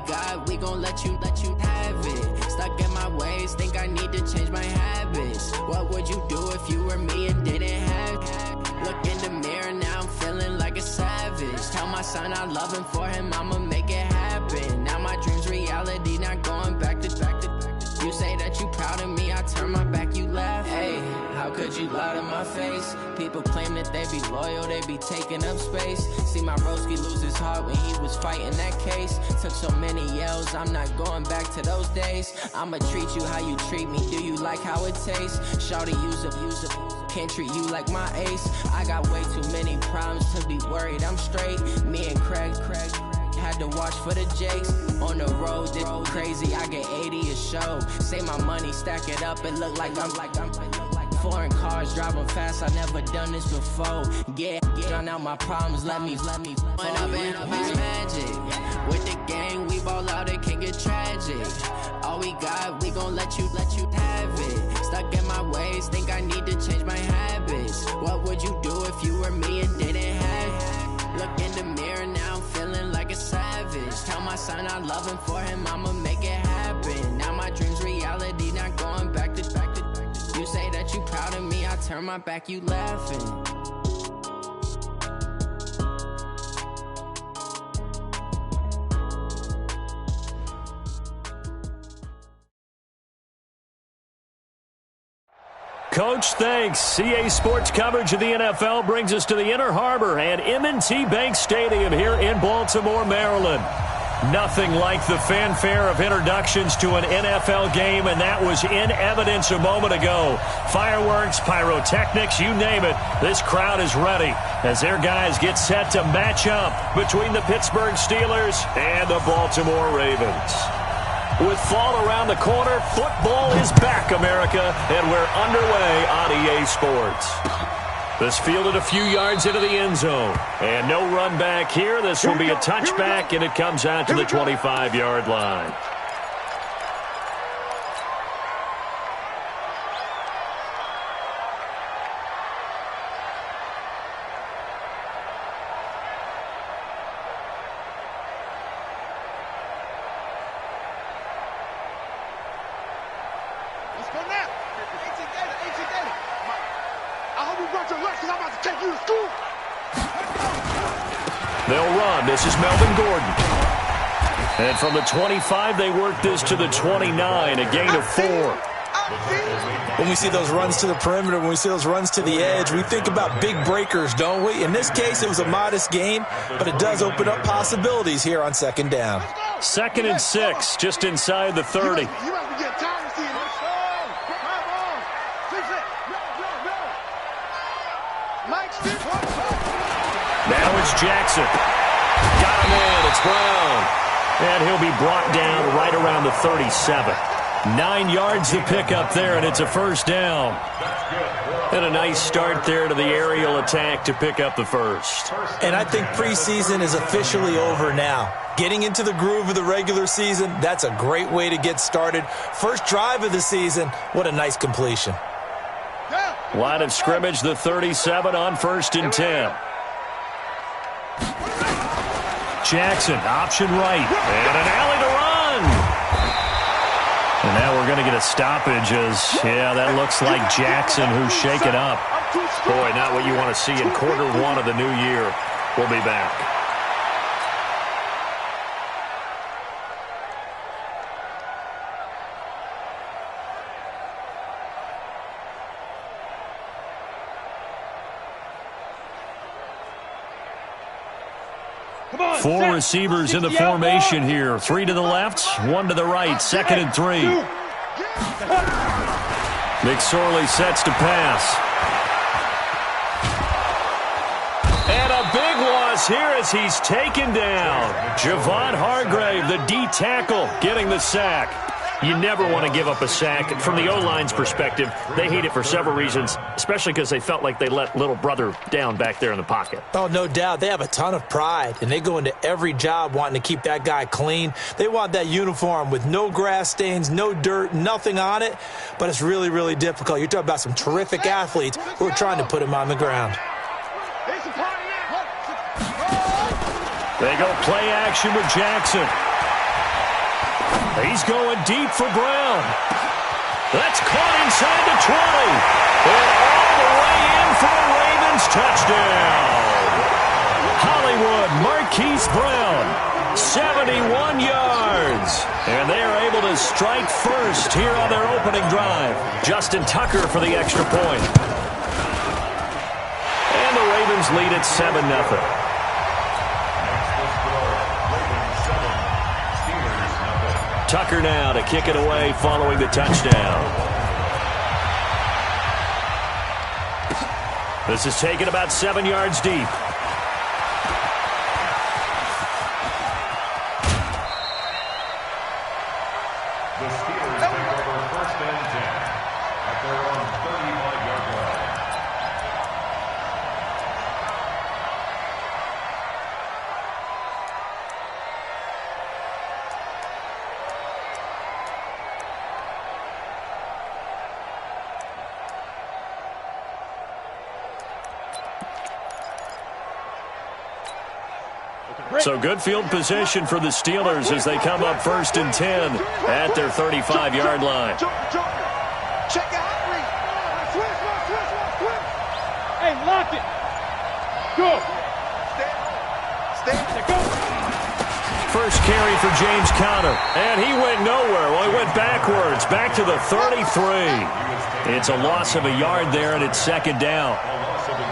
got, we gon' let you have it. Stuck in my ways, think I need to change my habits. What would you do if you were me and didn't have it? Look in the mirror, now I'm feeling like a savage. Tell my son I love him, for him I'ma make it happen. Now my dream's reality, not going back to. You say that you proud of me, I turn my back, you laugh. Hey, how could you lie to my face? People claim that they be loyal, they be taking up space. See my broski lose his heart when he was fighting that case. Took so many yells, I'm not going back to those days. I'ma treat you how you treat me, do you like how it tastes? Shawty, use up, can't treat you like my ace. I got way too many problems to be worried, I'm straight. Me and Craig had to watch for the Jakes. On the road, it's crazy, I get 80 a show. Say my money, stack it up, it look like I'm foreign cars, driving fast, I never done this before. Get drown out my problems, let me When up and it's magic. With the gang, we ball out, it can get tragic. All we got, we gon' let you have it. Stuck in my ways, think I need to change my habits. What would you do if you were me and didn't have it? Look in the mirror, now I'm feeling like a savage. Tell my son I love him, for him I'ma make it happen. Now my dream's reality, not going back to. You say that you proud of me, I turn my back, you laughing. Coach, thanks. CA Sports coverage of the NFL brings us to the Inner Harbor and M&T Bank Stadium here in Baltimore, Maryland. Nothing like the fanfare of introductions to an NFL game, and that was in evidence a moment ago. Fireworks, pyrotechnics, you name it, this crowd is ready as their guys get set to match up between the Pittsburgh Steelers and the Baltimore Ravens. With fall around the corner, football is back, America, and we're underway on EA Sports. This fielded a few yards into the end zone. And no run back here. This will be a touchback, and it comes out to the 25-yard line. They'll run. This is Melvin Gordon. And from the 25, they work this to the 29, a gain of 4. When we see those runs to the perimeter, when we see those runs to the edge, we think about big breakers, don't we? In this case, it was a modest gain, but it does open up possibilities here on second down. 2nd and 6, just inside the 30. Now it's Jackson. Got him in. It's Brown. And he'll be brought down right around the 37. 9 yards to pick up there, and it's a first down. And a nice start there to the aerial attack to pick up the first. And I think preseason is officially over now. Getting into the groove of the regular season, that's a great way to get started. First drive of the season, what a nice completion. Line of scrimmage, the 37 on 1st and 10. Jackson, option right, and an alley to run. And now we're going to get a stoppage as, yeah, that looks like Jackson who's shaken up. Boy, not what you want to see in quarter 1 of the new year. We'll be back. Four receivers in the formation here. 3 to the left, 1 to the right. 2nd and 3. McSorley sets to pass. And a big loss here as he's taken down. Javon Hargrave, the D tackle, getting the sack. You never want to give up a sack. From the O-line's perspective, they hate it for several reasons, especially because they felt like they let little brother down back there in the pocket. Oh, no doubt. They have a ton of pride, and they go into every job wanting to keep that guy clean. They want that uniform with no grass stains, no dirt, nothing on it, but it's really, really difficult. You're talking about some terrific athletes who are trying to put him on the ground. They go play action with Jackson. He's going deep for Brown. That's caught inside the 20. And all the way in for a Ravens touchdown. Hollywood Marquise Brown, 71 yards. And they are able to strike first here on their opening drive. Justin Tucker for the extra point. And the Ravens lead at 7-0. Tucker now to kick it away following the touchdown. This is taken about 7 yards deep. The Steelers take over first and 10 at their own 35-yard line. So good field position for the Steelers as they come up first and 10 at their 35-yard line. Check out. Hey, lock it. Go. Stand. Go. First carry for James Conner. And he went nowhere. Well, he went backwards. Back to the 33. It's a loss of a yard there, and it's second down.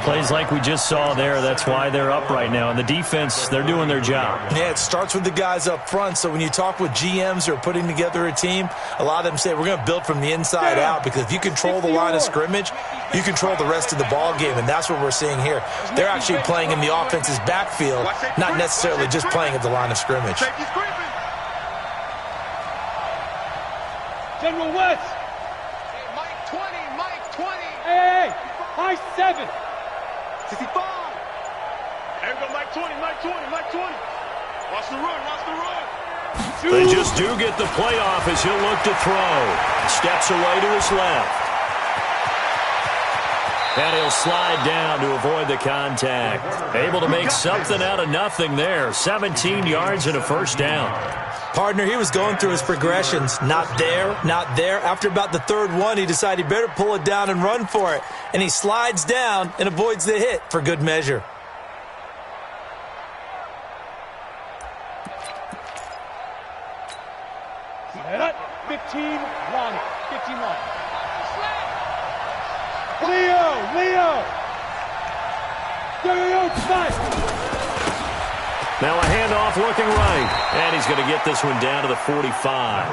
Plays like we just saw there. That's why they're up right now. And the defense, they're doing their job. Yeah, it starts with the guys up front. So when you talk with GMs who are putting together a team, a lot of them say we're going to build from the inside out, because if you control the line of scrimmage, you control the rest of the ball game, and that's what we're seeing here. They're actually playing in the offense's backfield, not necessarily just playing at the line of scrimmage. General West. Hey, Mike 20. Hey, high 7. 65. Hey, we go Mike 20. Watch the run. They just do get the playoff as he'll look to throw. Steps away to his left. And he'll slide down to avoid the contact. Able to make something out of nothing there. 17 yards and a first down. Partner, he was going through his progressions. Not there. After about the third one, he decided he better pull it down and run for it. And he slides down and avoids the hit for good measure. Set up. 15 line. Leo. Now a handoff looking right. And he's going to get this one down to the 45.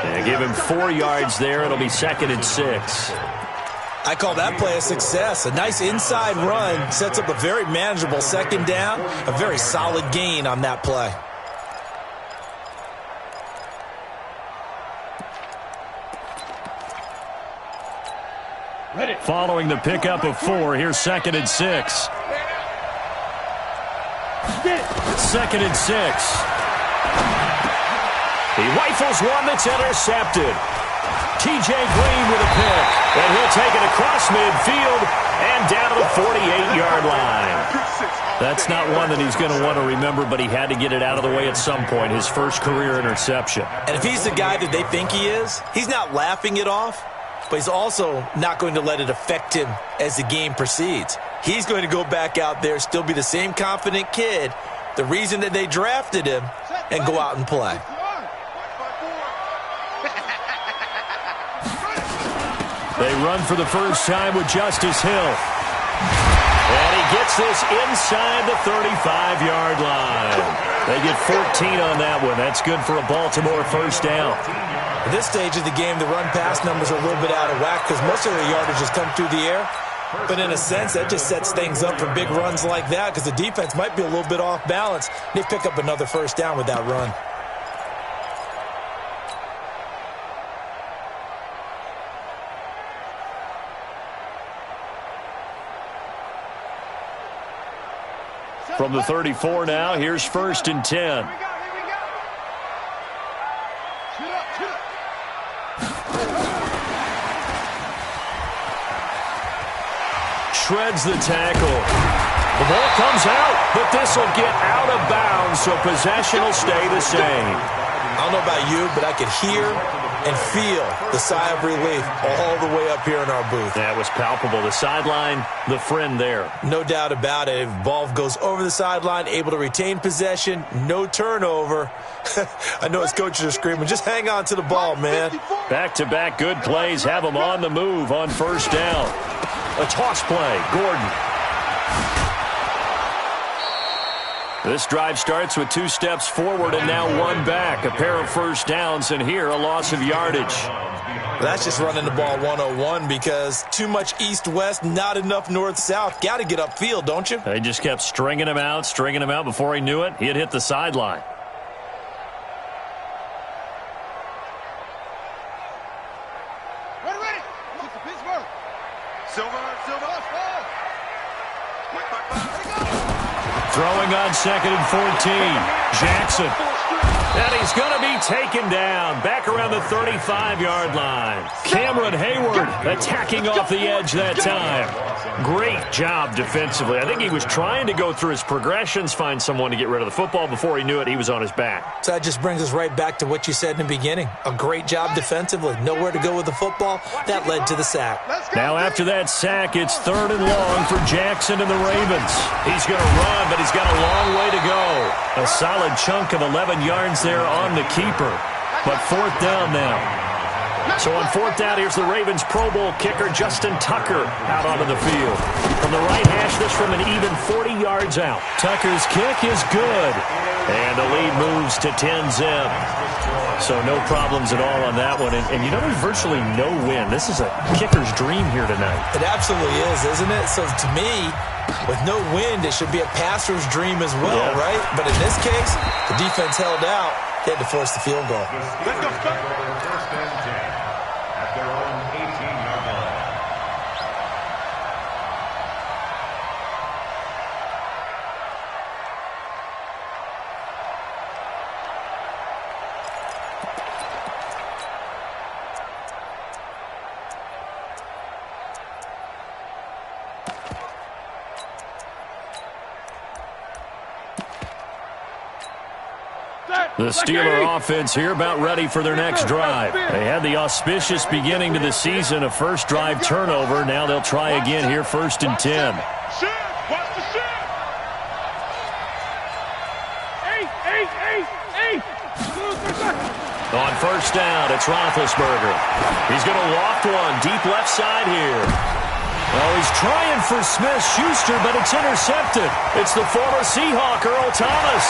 And give him 4 yards there. It'll be 2nd and 6. I call that play a success. A nice inside run sets up a very manageable second down. A very solid gain on that play. Ready. Following the pickup of 4, here's 2nd and 6. 2nd and 6. He rifles one that's intercepted. T.J. Green with a pick. And he'll take it across midfield and down to the 48-yard line. That's not one that he's going to want to remember, but he had to get it out of the way at some point. His first career interception. And if he's the guy that they think he is, he's not laughing it off, but he's also not going to let it affect him as the game proceeds. He's going to go back out there, still be the same confident kid, the reason that they drafted him, and go out and play. They run for the first time with Justice Hill. And he gets this inside the 35-yard line. They get 14 on that one. That's good for a Baltimore first down. At this stage of the game, the run-pass numbers are a little bit out of whack because most of their yardage has come through the air. But in a sense, that just sets things up for big runs like that because the defense might be a little bit off balance. They pick up another first down with that run. From the 34 now, here's 1st and 10. Shreds the tackle. The ball comes out, but this will get out of bounds, so possession will stay the same. I don't know about you, but I could hear and feel the sigh of relief all the way up here in our booth. That was palpable. The sideline, the friend there. No doubt about it. If the ball goes over the sideline, able to retain possession, no turnover. I know his coaches are screaming, just hang on to the ball, man. Back-to-back good plays have him on the move on first down. A toss play, Gordon. This drive starts with 2 steps forward and now 1 back. A pair of first downs, and here a loss of yardage. That's just running the ball 101 because too much east-west, not enough north-south. Got to get upfield, don't you? They just kept stringing him out before he knew it. He had hit the sideline. Ready. Pittsburgh. Silver. Throwing on 2nd and 14. Jackson. And he's going to be taken down. Back around the 35-yard line. Cameron Hayward attacking off the edge that time. Great job defensively. I think he was trying to go through his progressions, find someone to get rid of the football. Before he knew it, he was on his back. So that just brings us right back to what you said in the beginning. A great job defensively. Nowhere to go with the football. That led to the sack. Now after that sack, it's 3rd and long for Jackson and the Ravens. He's going to run, but he's got a long way to go. A solid chunk of 11 yards there on the keeper. But 4th down now. So on 4th down, here's the Ravens Pro Bowl kicker, Justin Tucker, out onto the field. From the right hash, this from an even 40 yards out. Tucker's kick is good. And the lead moves to 10-zip. So no problems at all on that one. And you know, there's virtually no wind. This is a kicker's dream here tonight. It absolutely is, isn't it? So to me, with no wind, it should be a passer's dream as well, right? But in this case, the defense held out. They had to force the field goal. Let's go. First and 10 at their own 18-yard line. The Steeler offense here about ready for their next drive. They had the auspicious beginning to the season, a first drive turnover. Now they'll try again here, 1st and 10. Watch the shit. On first down, it's Roethlisberger. He's going to loft one deep left side here. Well, he's trying for Smith-Schuster, but it's intercepted. It's the former Seahawk, Earl Thomas.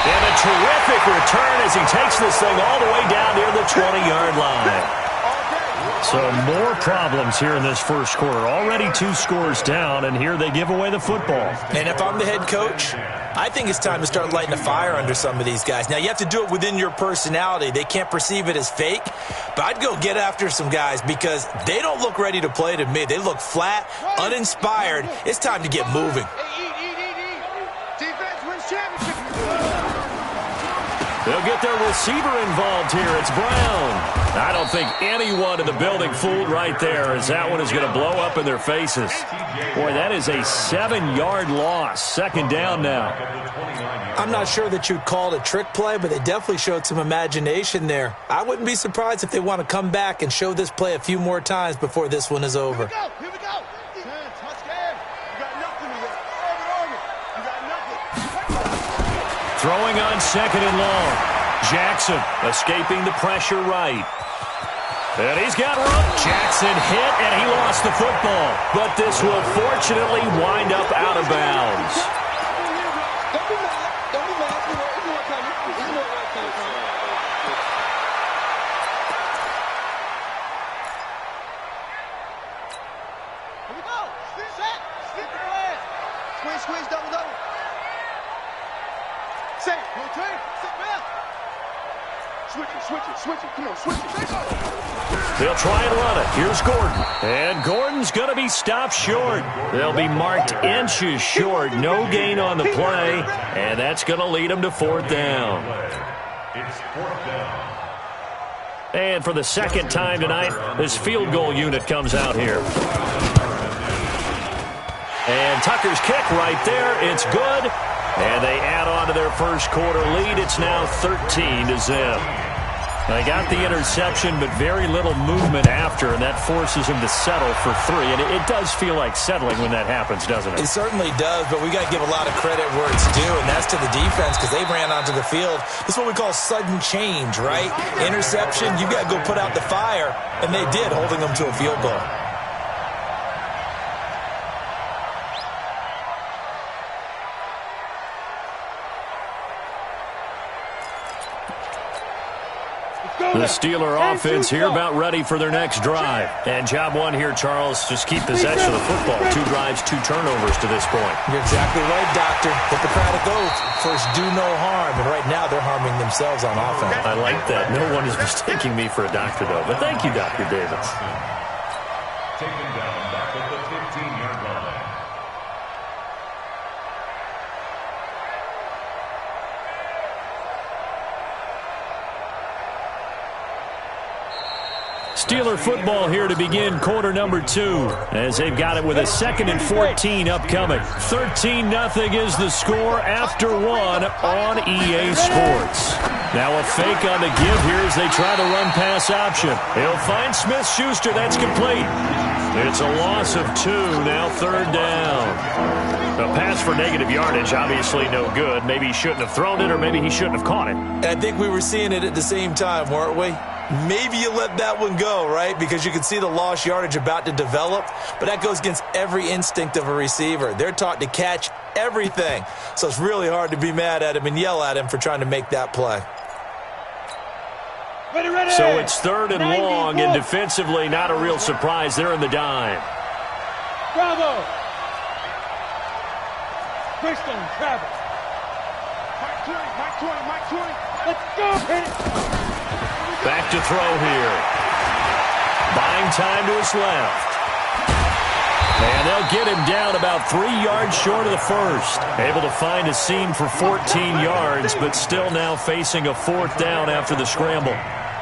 And a terrific return as he takes this thing all the way down near the 20-yard line. So more problems here in this first quarter. Already 2 scores down, and here they give away the football. And if I'm the head coach, I think it's time to start lighting a fire under some of these guys. Now, you have to do it within your personality. They can't perceive it as fake. But I'd go get after some guys because they don't look ready to play to me. They look flat, uninspired. It's time to get moving. Defense wins championship. They'll get their receiver involved here. It's Brown. I don't think anyone in the building fooled right there, as that one is going to blow up in their faces. Boy, that is a 7-yard loss. 2nd down now. I'm not sure that you'd call it a trick play, but they definitely showed some imagination there. I wouldn't be surprised if they want to come back and show this play a few more times before this one is over. Here we go. Touchdown. You got nothing here. You got nothing. Throwing on 2nd and long. Jackson escaping the pressure right. And he's got room. Jackson hit, and he lost the football. But this will fortunately wind up out of bounds. Don't be mad. Don't be mad. It's more coming. It's more coming. Here we go. Set. Skip the leg. Squeeze, double. Say, go train. Sit back. Switch it. Come on, switch it. They'll try and run it. Here's Gordon. And Gordon's going to be stopped short. They'll be marked inches short. No gain on the play. And that's going to lead them to 4th down. It's 4th down. And for the 2nd time tonight, this field goal unit comes out here. And Tucker's kick right there. It's good. And they add on to their first quarter lead. It's now 13-0. They got the interception, but very little movement after, and that forces him to settle for 3. And it does feel like settling when that happens, doesn't it? It certainly does, but we got to give a lot of credit where it's due, and that's to the defense because they ran onto the field. This is what we call sudden change, right? Interception, you got to go put out the fire, and they did, holding them to a field goal. The Steeler offense here about ready for their next drive. And job one here, Charles, just keep possession of the football. 2 drives, 2 turnovers to this point. You're exactly right, Doctor. Hippocratic oath. First, do no harm. And right now, they're harming themselves on offense. I like that. No one is mistaking me for a doctor, though. But thank you, Dr. Davis. Taken down back at the 15-yard line. Steeler football here to begin quarter number 2 as they've got it with a 2nd and 14 upcoming. 13-0 is the score after 1 on EA Sports. Now a fake on the give here as they try the run-pass option. He'll find Smith-Schuster. That's complete. It's a loss of 2, now 3rd down. A pass for negative yardage, obviously no good. Maybe he shouldn't have thrown it, or maybe he shouldn't have caught it. I think we were seeing it at the same time, weren't we? Maybe you let that one go, right? Because you can see the lost yardage about to develop, but that goes against every instinct of a receiver. They're taught to catch everything, so it's really hard to be mad at him and yell at him for trying to make that play. Ready, ready. So it's 3rd and long, and defensively not a real surprise. They're in the dime. Bravo. Bristol, Travis. Mike 20. Let's go. Hit it. Back to throw here. Buying time to his left. And they'll get him down about 3 yards short of the first. Able to find a seam for 14 yards, but still now facing a 4th down after the scramble.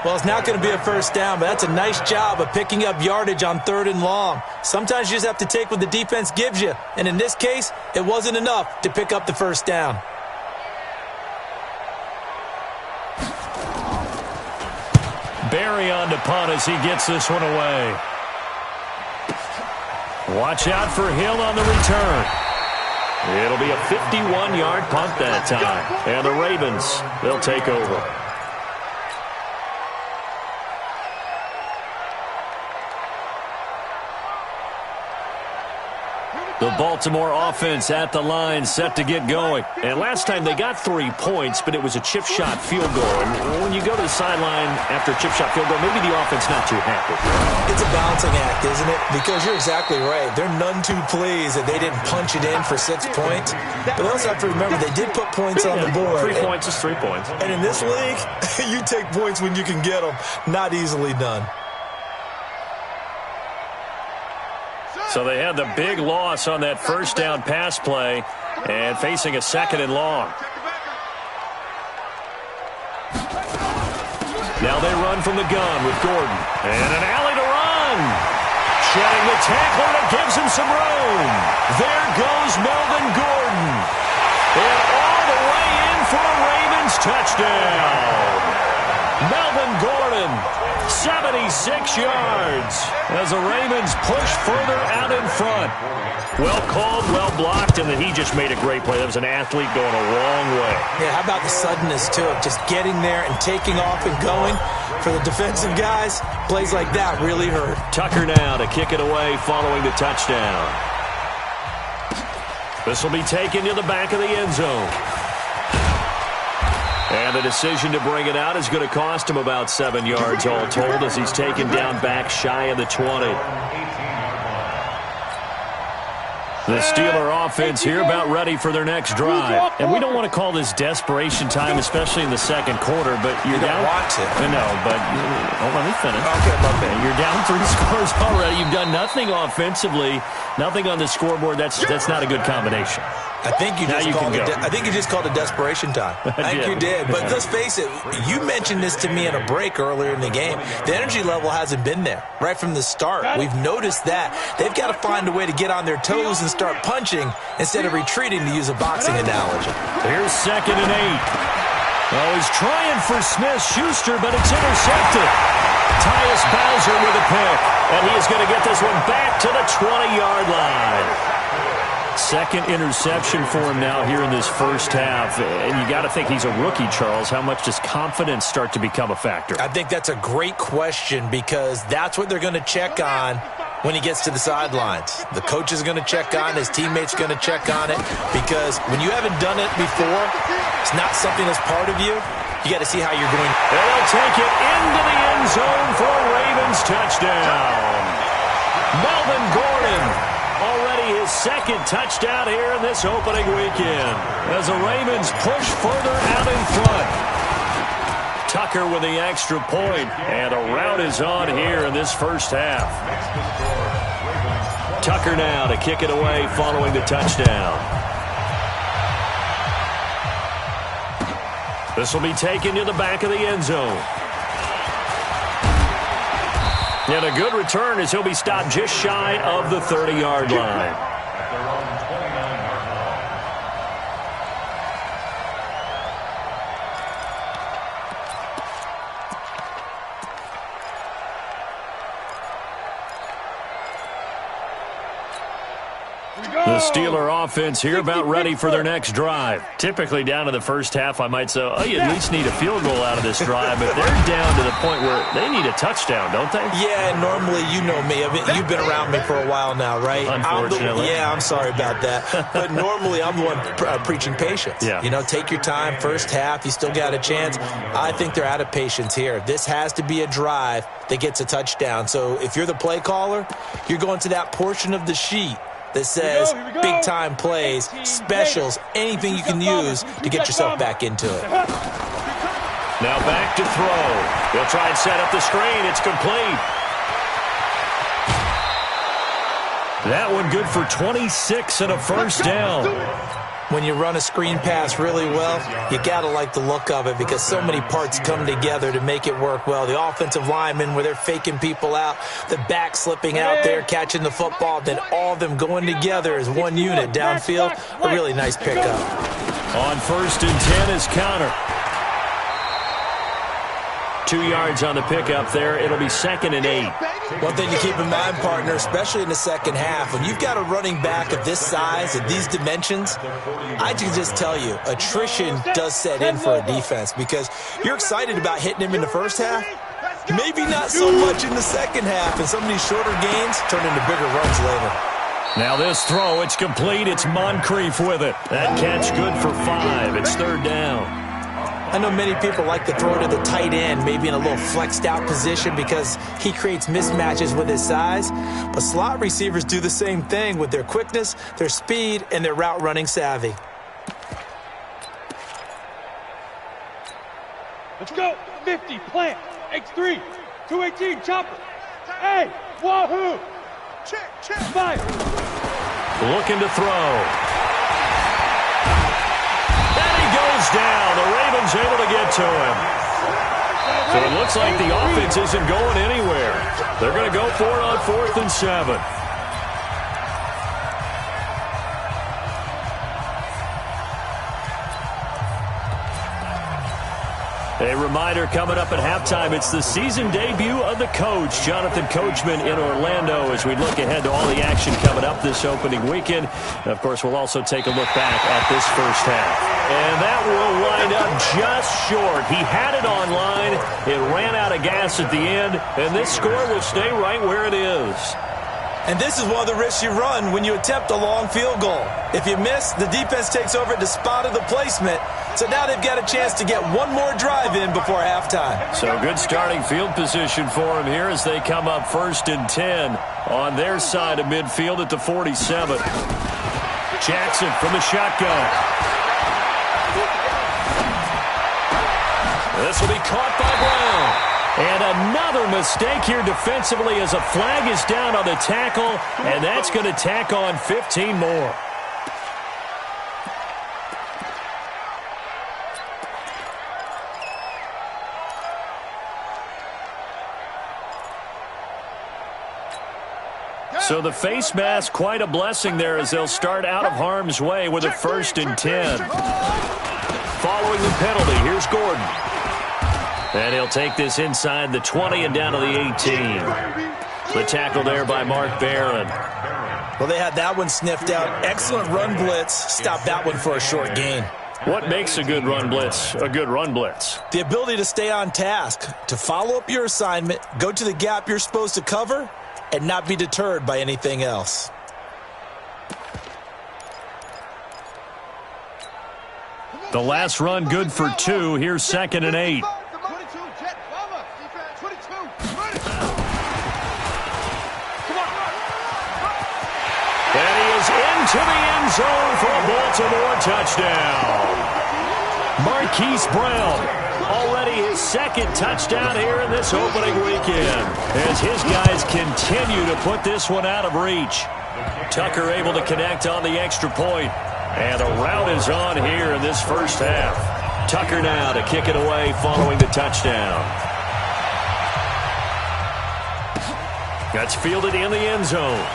Well, it's not going to be a first down, but that's a nice job of picking up yardage on 3rd and long. Sometimes you just have to take what the defense gives you, and in this case, it wasn't enough to pick up the first down. Barry on to punt as he gets this one away. Watch out for Hill on the return. It'll be a 51-yard punt that time. And the Ravens, they'll take over. The Baltimore offense at the line, set to get going. And last time they got 3 points, but it was a chip shot field goal. And when you go to the sideline after a chip shot field goal, maybe the offense not too happy. It's a balancing act, isn't it? Because you're exactly right. They're none too pleased that they didn't punch it in for 6 points. But they also have to remember they did put points on the board. 3 points is 3 points. And in this league, you take points when you can get them. Not easily done. So they had the big loss on that first down pass play and facing a 2nd and long. Now they run from the gun with Gordon. And an alley to run. Shedding the tackler, and it gives him some room. There goes Melvin Gordon. And all the way in for a Ravens touchdown. Melvin Gordon, 76 yards as the Ravens push further out in front. Well called, well blocked, and then he just made a great play. That was an athlete going a long way. Yeah, how about the suddenness to it? Just getting there and taking off and going. For the defensive guys, plays like that really hurt. Tucker now to kick it away following the touchdown. This will be taken to the back of the end zone. And the decision to bring it out is going to cost him about 7 yards all told as he's taken down back shy of the 20. The Steeler offense here about ready for their next drive. And we don't want to call this desperation time, especially in the second quarter, but you're down. You don't want to. No, but let me finish. Okay. You're down 3 scores already. You've done nothing offensively, nothing on the scoreboard. That's not a good combination. I think you just called it desperation time. I think you did. But let's face it, you mentioned this to me in a break earlier in the game. The energy level hasn't been there right from the start. We've noticed that. They've got to find a way to get on their toes and start punching instead of retreating, to use a boxing analogy. Here's 2nd and 8. Oh, he's trying for Smith-Schuster, but it's intercepted. Tyus Bowser with a pick, and he is going to get this one back to the 20-yard line. Second interception for him now here in this first half. And you got to think he's a rookie, Charles. How much does confidence start to become a factor? I think that's a great question because that's what they're going to check on when he gets to the sidelines. The coach is going to check on, his teammates are going to check on it, because when you haven't done it before, it's not something that's part of you. You got to see how you're going. They'll take it into the end zone for a Ravens touchdown. Melvin Gordon. Already his 2nd touchdown here in this opening weekend as the Ravens push further out in front. Tucker with the extra point, and a rout is on here in this first half. Tucker now to kick it away following the touchdown. This will be taken to the back of the end zone. And a good return as he'll be stopped just shy of the 30-yard line. The Steeler offense here about ready for their next drive. Typically down to the first half, I might say, oh, you at least need a field goal out of this drive. But they're down to the point where they need a touchdown, don't they? Yeah, normally, you know me. I mean, you've been around me for a while now, right? Unfortunately. I'm sorry about that. But normally, I'm the one preaching patience. Yeah. You know, take your time. First half, you still got a chance. I think they're out of patience here. This has to be a drive that gets a touchdown. So if you're the play caller, you're going to that portion of the sheet that says big-time plays, specials, anything you can use to get yourself back into it. Now back to throw. He'll try and set up the screen. It's complete. That one good for 26 and a first down. When you run a screen pass really well, you got to like the look of it because so many parts come together to make it work well. The offensive linemen, where they're faking people out, the back slipping out there, catching the football, then all of them going together as one unit downfield. A really nice pickup. On 1st and 10 is Connor. 2 yards on the pickup there. It'll be 2nd and 8. One thing to keep in mind, partner, especially in the second half, when you've got a running back of this size, of these dimensions, I can just tell you, attrition does set in for a defense because you're excited about hitting him in the first half. Maybe not so much in the second half, and some of these shorter gains turn into bigger runs later. Now this throw, it's complete. It's Moncrief with it. That catch good for 5. It's 3rd down. I know many people like to throw to the tight end, maybe in a little flexed out position because he creates mismatches with his size. But slot receivers do the same thing with their quickness, their speed, and their route running savvy. Let's go. 50, plant. X3, 218, chopper. Hey, wahoo. Check. Fire. Looking to throw. Down. The Ravens able to get to him. So it looks like the offense isn't going anywhere. They're going to go for it on 4th and 7. A reminder coming up at halftime, it's the season debut of the coach, Jonathan Coachman in Orlando, as we look ahead to all the action coming up this opening weekend. And, of course, we'll also take a look back at this first half. And that will wind up just short. He had it on line. It ran out of gas at the end, and this score will stay right where it is. And this is one of the risks you run when you attempt a long field goal. If you miss, the defense takes over at the spot of the placement. So now they've got a chance to get one more drive in before halftime. So good starting field position for him here as they come up 1st and 10 on their side of midfield at the 47. Jackson from the shotgun. This will be caught by Brown. And another mistake here defensively as a flag is down on the tackle, and that's going to tack on 15 more. So the face mask, quite a blessing there as they'll start out of harm's way with a 1st and 10. Following the penalty, here's Gordon. And he'll take this inside the 20 and down to the 18. The tackle there by Mark Barron. Well, they had that one sniffed out. Excellent run blitz. Stop that one for a short gain. What makes a good run blitz a good run blitz? The ability to stay on task, to follow up your assignment, go to the gap you're supposed to cover, and not be deterred by anything else. The last run good for 2. Here's 2nd and 8. And he is into the end zone for a Baltimore touchdown. Marquise Brown, already his 2nd touchdown here in this opening weekend, as his guys continue to put this one out of reach. Tucker able to connect on the extra point, and the route is on here in this first half. Tucker now to kick it away following the touchdown. That's fielded in the end zone.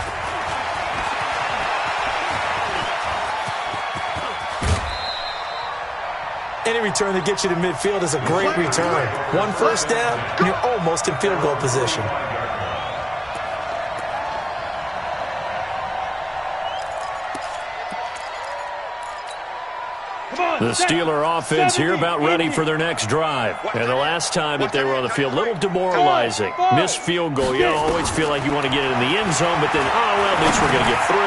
Any return that gets you to midfield is a great return. 1 first down, and you're almost in field goal position. The Steeler offense here about ready for their next drive. And the last time that they were on the field, a little demoralizing. Missed field goal. You always feel like you want to get it in the end zone, but then, oh, well, at least we're going to get 3.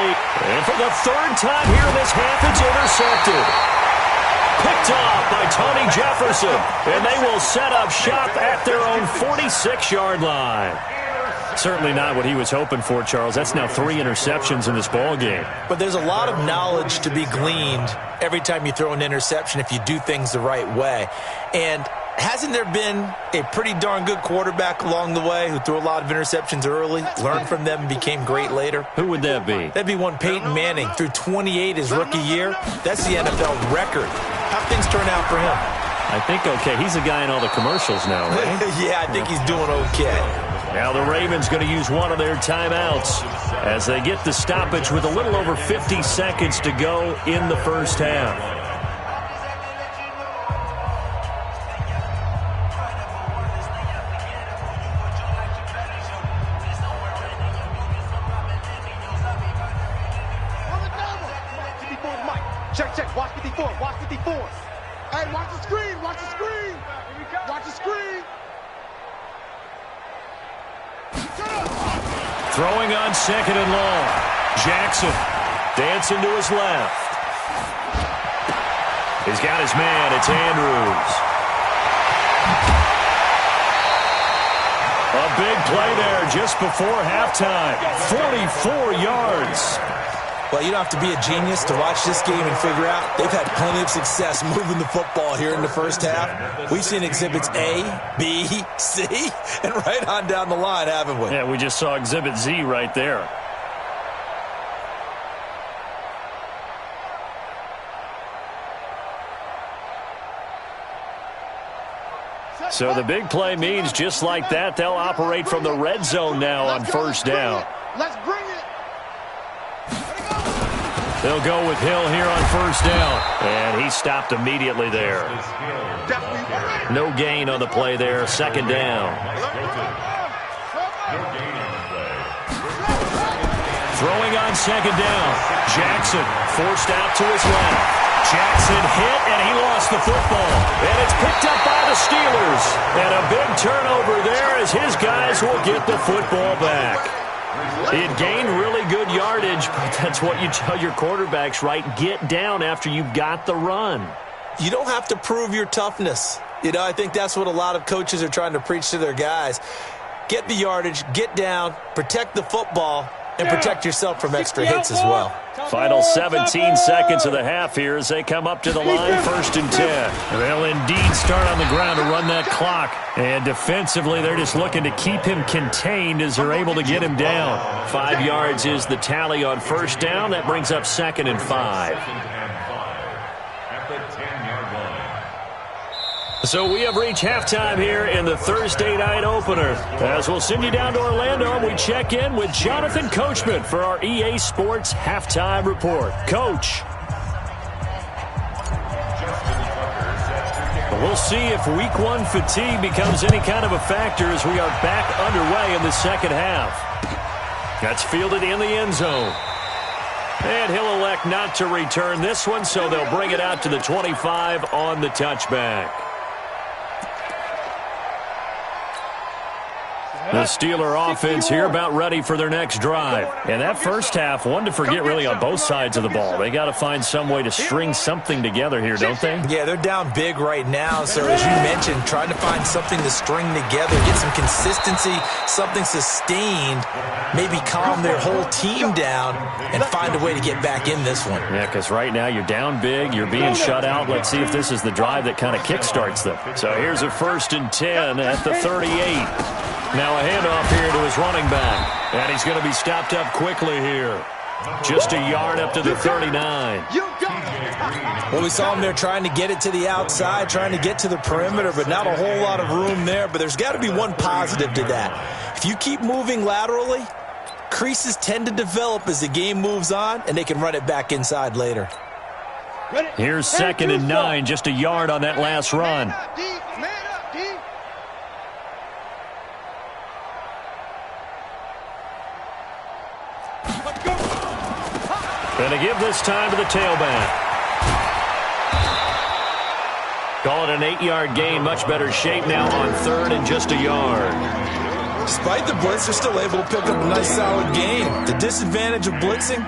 And for the 3rd time here in this half, it's intercepted. Picked off by Tony Jefferson, and they will set up shop at their own 46-yard line. Certainly not what he was hoping for, Charles. That's now 3 interceptions in this ball game. But there's a lot of knowledge to be gleaned every time you throw an interception if you do things the right way. And hasn't there been a pretty darn good quarterback along the way who threw a lot of interceptions early, learned from them, and became great later? Who would that be? That'd be one Peyton Manning. Threw 28 his rookie year. That's the NFL record. How'd things turn out for him? I think okay. He's a guy in all the commercials now, right? Yeah, I think he's doing okay. Now the Ravens going to use one of their timeouts as they get the stoppage with a little over 50 seconds to go in the first half. Check. Watch 54. Watch 54. Hey, watch the screen. Watch the screen. Watch the screen. Throwing on 2nd and long. Jackson dancing to his left. He's got his man. It's Andrews. A big play there just before halftime. 44 yards. Well, you don't have to be a genius to watch this game and figure out they've had plenty of success moving the football here in the first half. We've seen exhibits A, B, C, and right on down the line, haven't we? Yeah, we just saw exhibit Z right there. So the big play means just like that, they'll operate from the red zone now on first down. Let's bring it. They'll go with Hill here on first down. And he stopped immediately there. No gain on the play there. 2nd down. Throwing on 2nd down. Jackson forced out to his left. Jackson hit, and he lost the football. And it's picked up by the Steelers. And a big turnover there as his guys will get the football back. It gained really good yardage, but that's what you tell your quarterbacks, right? Get down after you've got the run. You don't have to prove your toughness. You know, I think that's what a lot of coaches are trying to preach to their guys. Get the yardage, get down, protect the football, and protect yourself from extra hits as well. Final 17 seconds of the half here as they come up to the line, 1st and 10. They'll indeed start on the ground to run that clock. And defensively, they're just looking to keep him contained as they're able to get him down. 5 yards is the tally on first down. That brings up 2nd and 5. At the 10-yard line. So we have reached halftime here in the Thursday night opener. As we'll send you down to Orlando, and we check in with Jonathan Coachman for our EA Sports Halftime Report. Coach. We'll see if Week 1 fatigue becomes any kind of a factor as we are back underway in the second half. That's fielded in the end zone. And he'll elect not to return this one, so they'll bring it out to the 25 on the touchback. The Steeler offense here about ready for their next drive. And that first half, one to forget really on both sides of the ball. They got to find some way to string something together here, don't they? Yeah, they're down big right now. So as you mentioned, trying to find something to string together, get some consistency, something sustained, maybe calm their whole team down and find a way to get back in this one. Yeah, because right now you're down big, you're being shut out. Let's see if this is the drive that kind of kickstarts them. So here's a 1st and 10 at the 38. Now a handoff here to his running back. And he's going to be stopped up quickly here. Just a yard up to the 39. Well, we saw him there trying to get it to the outside, trying to get to the perimeter, but not a whole lot of room there. But there's got to be one positive to that. If you keep moving laterally, creases tend to develop as the game moves on, and they can run it back inside later. Here's 2nd and 9, just a yard on that last run. Going to give this time to the tailback. Call it an 8-yard gain. Much better shape now on 3rd and just a yard. Despite the blitz, they're still able to pick up a nice solid gain. The disadvantage of blitzing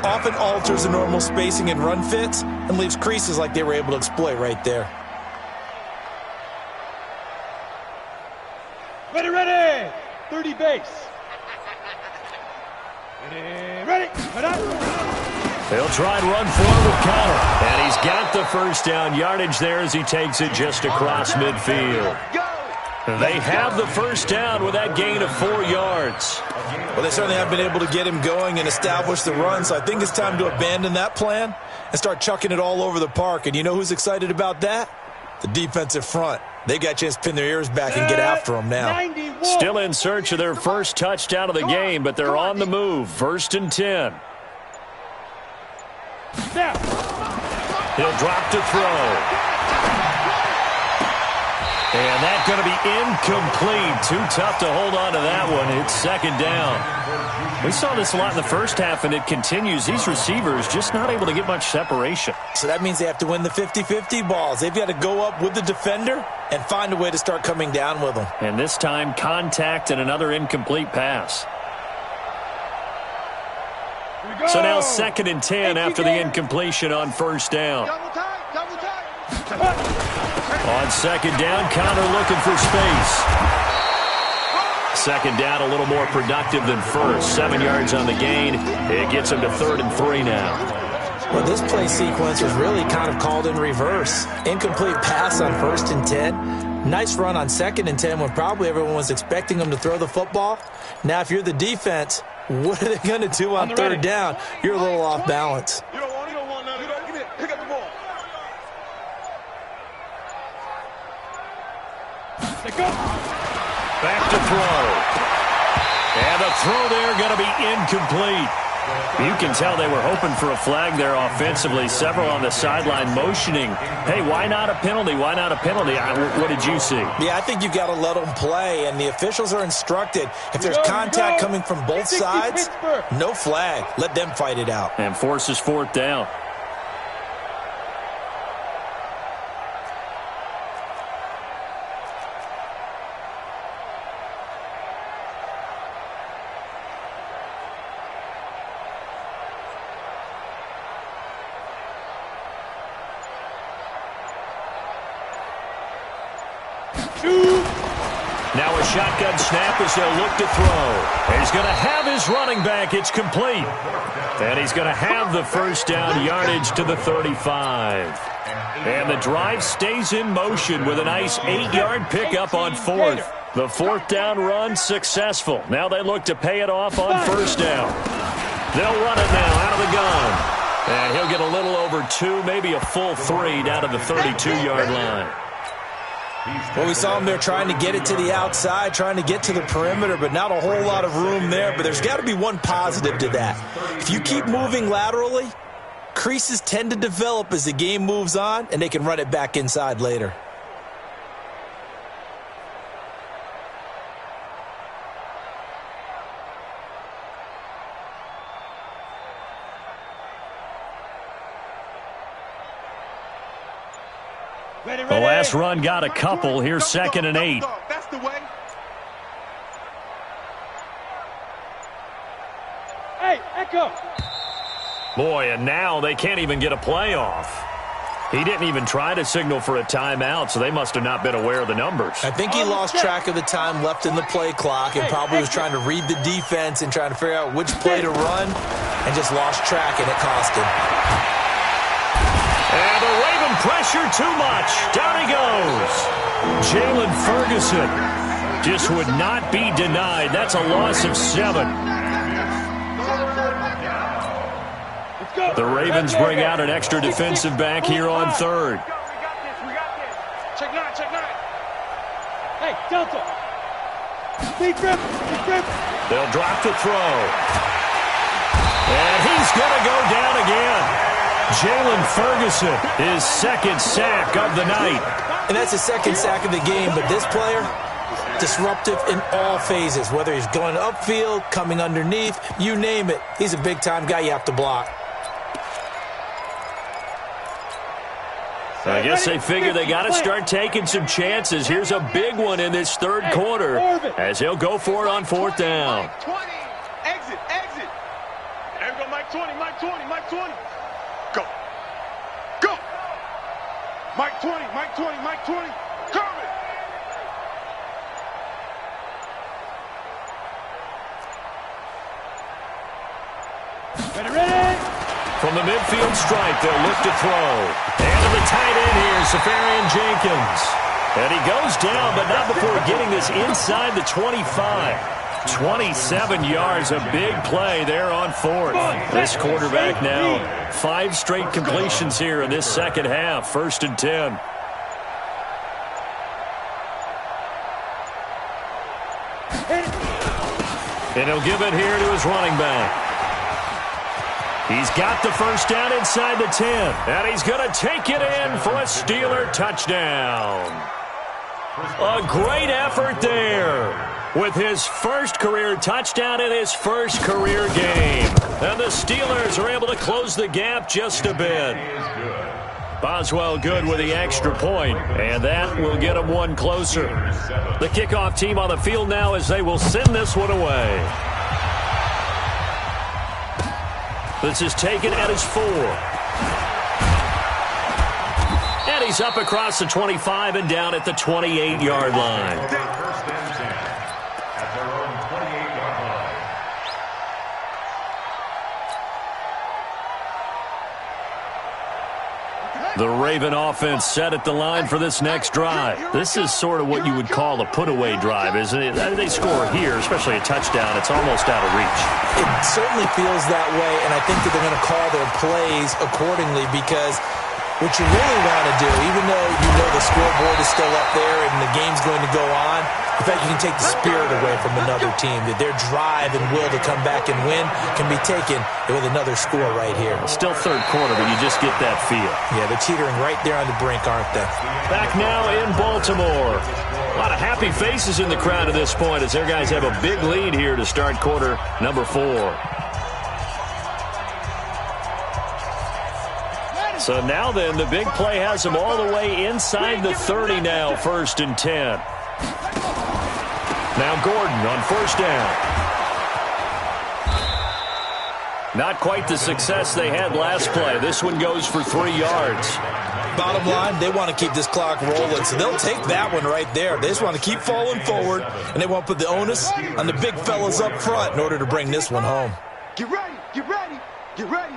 often alters the normal spacing and run fits and leaves creases like they were able to exploit right there. Ready. 30 base. Ready. They'll try and run forward with counter. And he's got the first down yardage there as he takes it just across midfield. They have the first down with that gain of 4 yards. Well, they certainly have been able to get him going and establish the run, so I think it's time to abandon that plan and start chucking it all over the park. And you know who's excited about that? The defensive front. They got a chance to pin their ears back and get after them now. Still in search of their first touchdown of the game, but they're on the move. 1st and 10. He'll drop to throw. And that's going to be incomplete. Too tough to hold on to that one. It's 2nd down. We saw this a lot in the first half, and it continues. These receivers just not able to get much separation. So that means they have to win the 50-50 balls. They've got to go up with the defender and find a way to start coming down with them. And this time, contact and another incomplete pass. So now 2nd and 10 after the incompletion on 1st down. On 2nd down, Connor looking for space. 2nd down, a little more productive than 1st. 7 yards on the gain. It gets him to 3rd and 3 now. Well, this play sequence was really kind of called in reverse. Incomplete pass on 1st and 10. Nice run on 2nd and 10 when probably everyone was expecting them to throw the football. Now, if you're the defense, what are they going to do on 3rd down? You're a little off balance. You don't want none. Give it. Pick up the ball. Back to throw. And the throw there going to be incomplete. You can tell they were hoping for a flag there offensively. Several on the sideline motioning, hey, why not a penalty? Why not a penalty? What did you see? Yeah, I think you've got to let them play, and the officials are instructed. If there's contact coming from both sides, no flag. Let them fight it out. And forces 4th down. Now a shotgun snap as they'll look to throw. He's going to have his running back. It's complete. And he's going to have the first down yardage to the 35. And the drive stays in motion with a nice 8-yard pickup on 4th. The 4th down run successful. Now they look to pay it off on 1st down. They'll run it now out of the gun. And he'll get a little over 2, maybe a full 3 down to the 32-yard line. Well, we saw him there trying to get it to the outside, trying to get to the perimeter, but not a whole lot of room there. But there's got to be one positive to that. If you keep moving laterally, creases tend to develop as the game moves on, and they can run it back inside later. The last run got a couple. Here's 2nd and 8. That's the way. Hey, Echo. Boy, and now they can't even get a play off. He didn't even try to signal for a timeout, so they must have not been aware of the numbers. I think he lost track of the time left in the play clock and probably was trying to read the defense and trying to figure out which play to run and just lost track, and it cost him. And the Raven pressure too much. Down he goes. Jalen Ferguson just would not be denied. That's a loss of 7. The Ravens bring out an extra defensive back here on 3rd. We got this. Check 9, check 9. Hey, Delta. Big grip, big grip. They'll drop the throw. And he's going to go down again. Jalen Ferguson, his 2nd sack of the night. And that's the 2nd sack of the game, but this player, disruptive in all phases, whether he's going upfield, coming underneath, you name it. He's a big-time guy you have to block. I guess they figure they got to start taking some chances. Here's a big one in this 3rd quarter as he'll go for it on 4th down. Mike 20. Exit, exit. There we go, Mike 20, Mike 20, Mike 20. Go. Go. Mike 20, Mike 20, Mike 20. Curve it. Ready. From the midfield stripe, they'll look to throw. And to the tight end here, Safarian Jenkins. And he goes down, but not before getting this inside the 25. 27 yards, a big play there on 4th. This quarterback now, 5 straight completions here in this 2nd half, 1st and 10. And he'll give it here to his running back. He's got the 1st down inside the 10. And he's going to take it in for a Steeler touchdown. A great effort there with his 1st career touchdown in his 1st career game. And the Steelers are able to close the gap just a bit. Boswell good with the extra point, and that will get them one closer. The kickoff team on the field now as they will send this one away. This is taken at his 4. And he's up across the 25 and down at the 28-yard line. First and 10 at their own 28-yard line. The Raven offense set at the line for this next drive. This is sort of what you would call a put-away drive, isn't it? They score here, especially a touchdown. It's almost out of reach. It certainly feels that way, and I think that they're going to call their plays accordingly because what you really want to do, even though you know the scoreboard is still up there and the game's going to go on, in fact, you can take the spirit away from another team, that their drive and will to come back and win can be taken with another score right here. Still 3rd quarter, but you just get that feel. Yeah, they're teetering right there on the brink, aren't they? Back now in Baltimore. A lot of happy faces in the crowd at this point as their guys have a big lead here to start quarter number 4. So now then, the big play has them all the way inside the 30 now, 1st and 10. Now Gordon on 1st down. Not quite the success they had last play. This one goes for 3 yards. Bottom line, they want to keep this clock rolling, so they'll take that one right there. They just want to keep falling forward, and they want to put the onus on the big fellas up front in order to bring this one home. Get ready, get ready, get ready.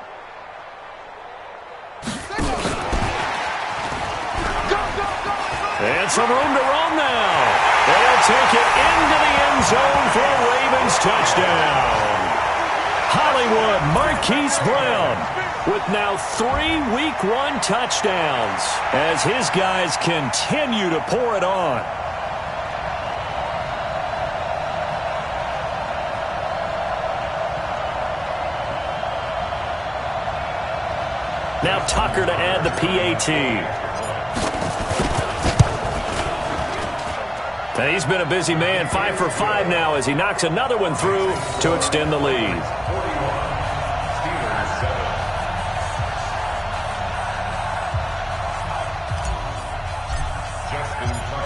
And some room to run now. They'll take it into the end zone for a Ravens touchdown. Hollywood Marquise Brown with now 3 Week 1 touchdowns as his guys continue to pour it on. Now Tucker to add the PAT. And he's been a busy man, 5 for 5 now as he knocks another one through to extend the lead.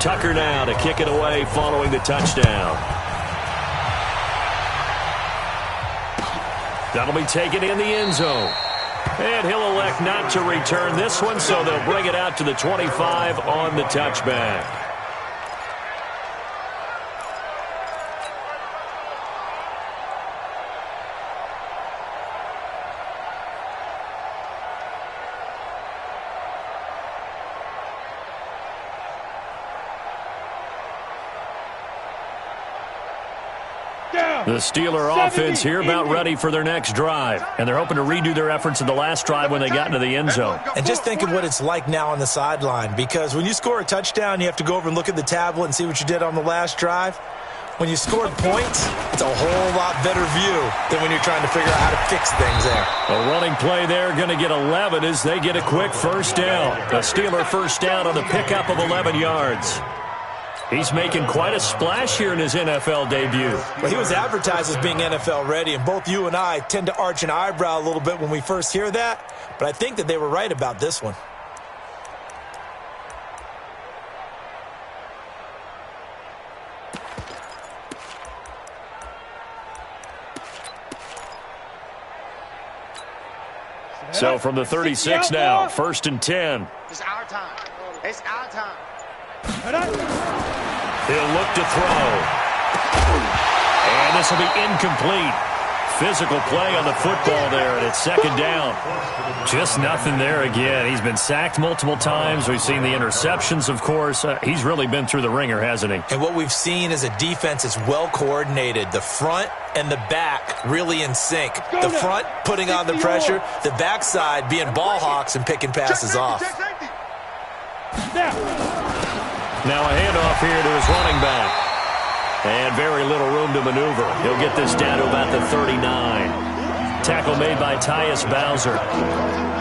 Tucker now to kick it away following the touchdown. That'll be taken in the end zone. And he'll elect not to return this one, so they'll bring it out to the 25 on the touchback. The Steeler offense here about ready for their next drive. And they're hoping to redo their efforts in the last drive when they got into the end zone. And just think of what it's like now on the sideline, because when you score a touchdown, you have to go over and look at the tablet and see what you did on the last drive. When you scored points, it's a whole lot better view than when you're trying to figure out how to fix things there. A running play there, going to get 11 as they get a quick first down. The Steeler first down on the pickup of 11 yards. He's making quite a splash here in his NFL debut. Well, he was advertised as being NFL ready, and both you and I tend to arch an eyebrow a little bit when we first hear that, but I think that they were right about this one. So from the 36 now, 1st and 10. It's our time. It's our time. He'll look to throw. And this will be incomplete. Physical play on the football there, and it's 2nd down. Just nothing there again. He's been sacked multiple times. We've seen the interceptions, of course. He's really been through the ringer, hasn't he? And what we've seen is a defense that's well coordinated. The front and the back really in sync. The front putting on the pressure, the backside being ball hawks and picking passes off. Now a handoff here to his running back. And very little room to maneuver. He'll get this down to about the 39. Tackle made by Tyus Bowser.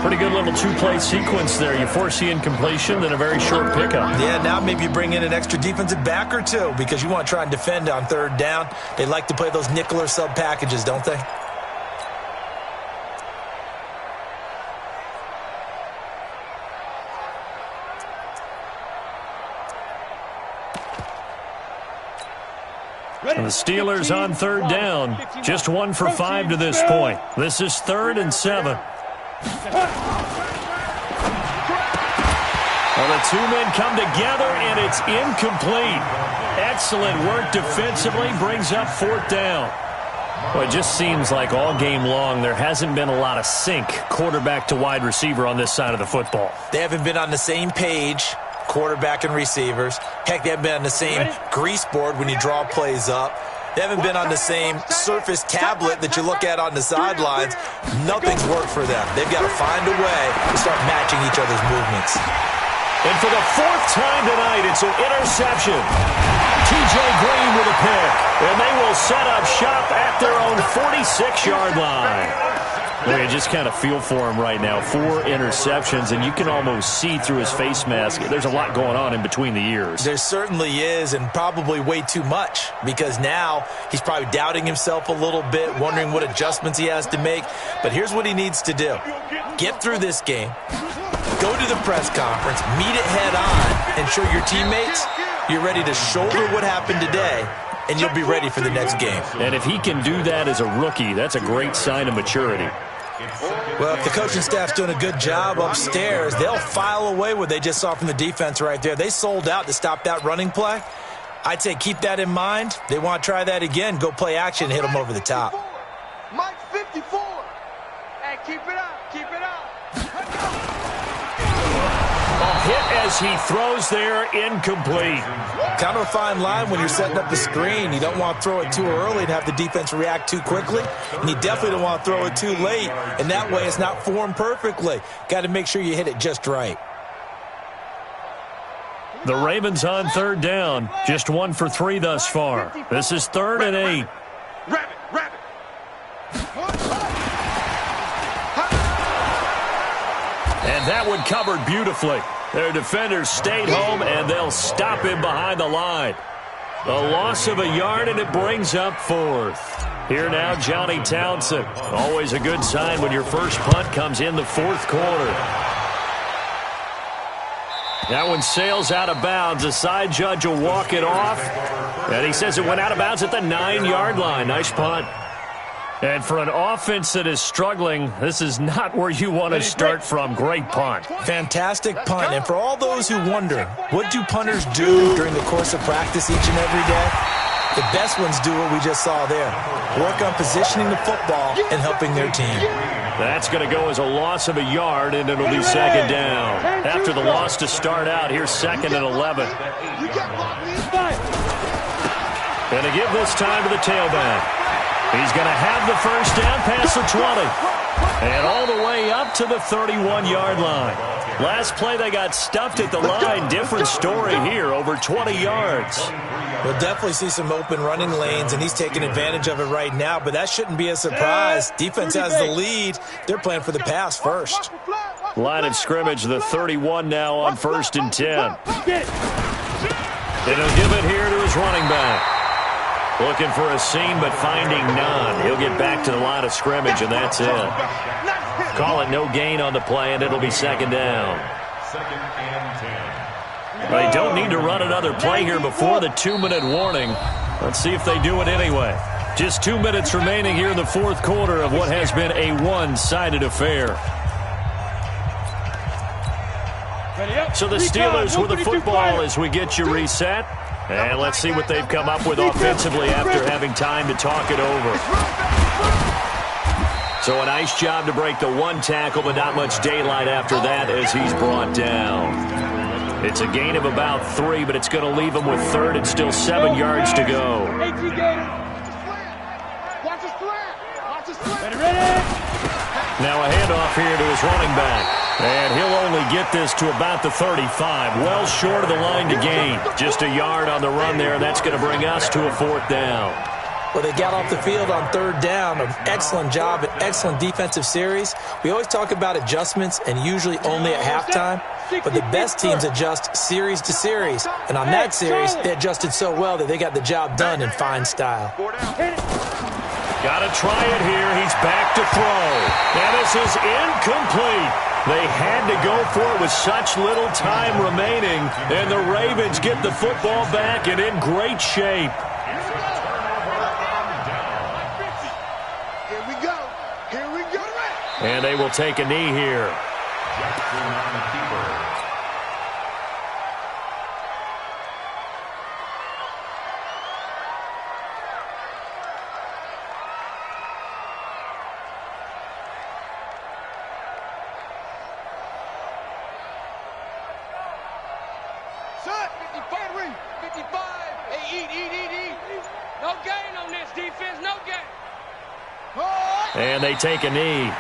Pretty good little 2-play sequence there. You force the incompletion, then a very short pickup. Yeah, now maybe you bring in an extra defensive back or two because you want to try and defend on 3rd down. They like to play those nickel or sub packages, don't they? And the Steelers on 3rd down. Just 1 for 5 to this point. This is 3rd and 7. Well, the 2 men come together, and it's incomplete. Excellent work defensively. Brings up 4th down. Well, it just seems like all game long there hasn't been a lot of sync quarterback to wide receiver on this side of the football. They haven't been on the same page, quarterback and receivers. Heck, they haven't been on the same grease board when you draw plays up. They haven't been on the same Surface tablet that you look at on the sidelines. Nothing's worked for them. They've got to find a way to start matching each other's movements. And for the 4th time tonight, it's an interception. T.J. Green with a pick. And they will set up shop at their own 46-yard line. Well, you just kind of feel for him right now. 4 interceptions, and you can almost see through his face mask. There's a lot going on in between the ears. There certainly is, and probably way too much, because now he's probably doubting himself a little bit, wondering what adjustments he has to make. But here's what he needs to do. Get through this game. Go to the press conference, meet it head on, and show your teammates you're ready to shoulder what happened today, and you'll be ready for the next game. And if he can do that as a rookie, that's a great sign of maturity. Well, if the coaching staff's doing a good job upstairs, they'll file away what they just saw from the defense right there. They sold out to stop that running play. I'd say keep that in mind. They want to try that again, go play action, hit them over the top. Mike 54. Hey, keep it up, keep it up. hit as he throws there, incomplete. Kind of a fine line when you're setting up the screen. You don't want to throw it too early and have the defense react too quickly, and you definitely don't want to throw it too late, and that way it's not formed perfectly. Got to make sure you hit it just right. The Ravens on third down, just 1 for 3 thus far. This is 3rd and 8. Rabbit. And that one covered beautifully. Their defenders stayed home, and they'll stop him behind the line. A loss of a yard, and it brings up 4th. Here now, Johnny Townsend. Always a good sign when your first punt comes in the 4th quarter. That one sails out of bounds. The side judge will walk it off. And he says it went out of bounds at the 9-yard line. Nice punt. And for an offense that is struggling, this is not where you want to start from. Great punt. Fantastic punt. And for all those who wonder, what do punters do during the course of practice each and every day? The best ones do what we just saw there. Work on positioning the football and helping their team. That's going to go as a loss of a yard, and it'll be 2nd down. After the loss to start out, here's 2nd and 11. Going to give this time to the tailback. He's going to have the first down past the 20. And all the way up to the 31-yard line. Last play, they got stuffed at the line. Different story here, over 20 yards. We'll definitely see some open running lanes, and he's taking advantage of it right now, but that shouldn't be a surprise. Defense has the lead. They're playing for the pass first. Line of scrimmage, the 31 now on 1st and 10. And he'll give it here to his running back. Looking for a seam, but finding none. He'll get back to the line of scrimmage, and that's it. Call it no gain on the play, and it'll be 2nd down. 2nd and 10. They don't need to run another play here before the 2-minute warning. Let's see if they do it anyway. Just 2 minutes remaining here in the 4th quarter of what has been a one-sided affair. So the Steelers with the football as we get you reset. And let's see what they've come up with offensively after having time to talk it over. So a nice job to break the 1 tackle, but not much daylight after that as he's brought down. It's a gain of about 3, but it's going to leave him with 3rd and still 7 yards to go. Now a handoff here to his running back. And he'll only get this to about the 35. Well short of the line to gain. Just a yard on the run there. That's going to bring us to a 4th down. Well, they got off the field on 3rd down. An excellent job, an excellent defensive series. We always talk about adjustments and usually only at halftime. But the best teams adjust series to series. And on that series, they adjusted so well that they got the job done in fine style. Got to try it here. He's back to throw. And this is incomplete. They had to go for it with such little time remaining. And the Ravens get the football back and in great shape. Here we go. Here we go. And they will take a knee here. And they take a knee.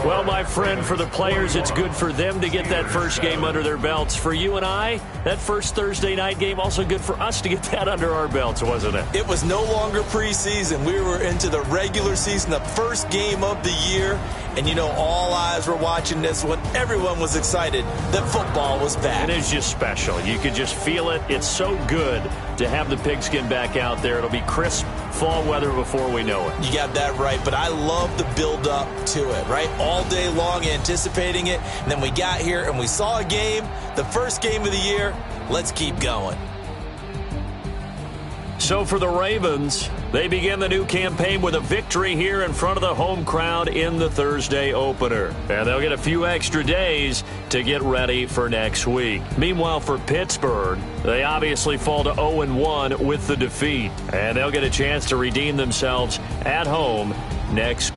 Well, my friend, for the players, it's good for them to get that first game under their belts. For you and I, that first Thursday night game, also good for us to get that under our belts, wasn't it? It was no longer preseason. We were into the regular season, the first game of the year. And, you know, all eyes were watching this when everyone was excited that football was back. It is just special. You could just feel it. It's so good to have the pigskin back out there. It'll be crisp fall weather before we know it. You got that right, but I love the build-up to it, right? All day long anticipating it, and then we got here and we saw a game, the first game of the year. Let's keep going. So for the Ravens, they begin the new campaign with a victory here in front of the home crowd in the Thursday opener. And they'll get a few extra days to get ready for next week. Meanwhile, for Pittsburgh, they obviously fall to 0-1 with the defeat. And they'll get a chance to redeem themselves at home next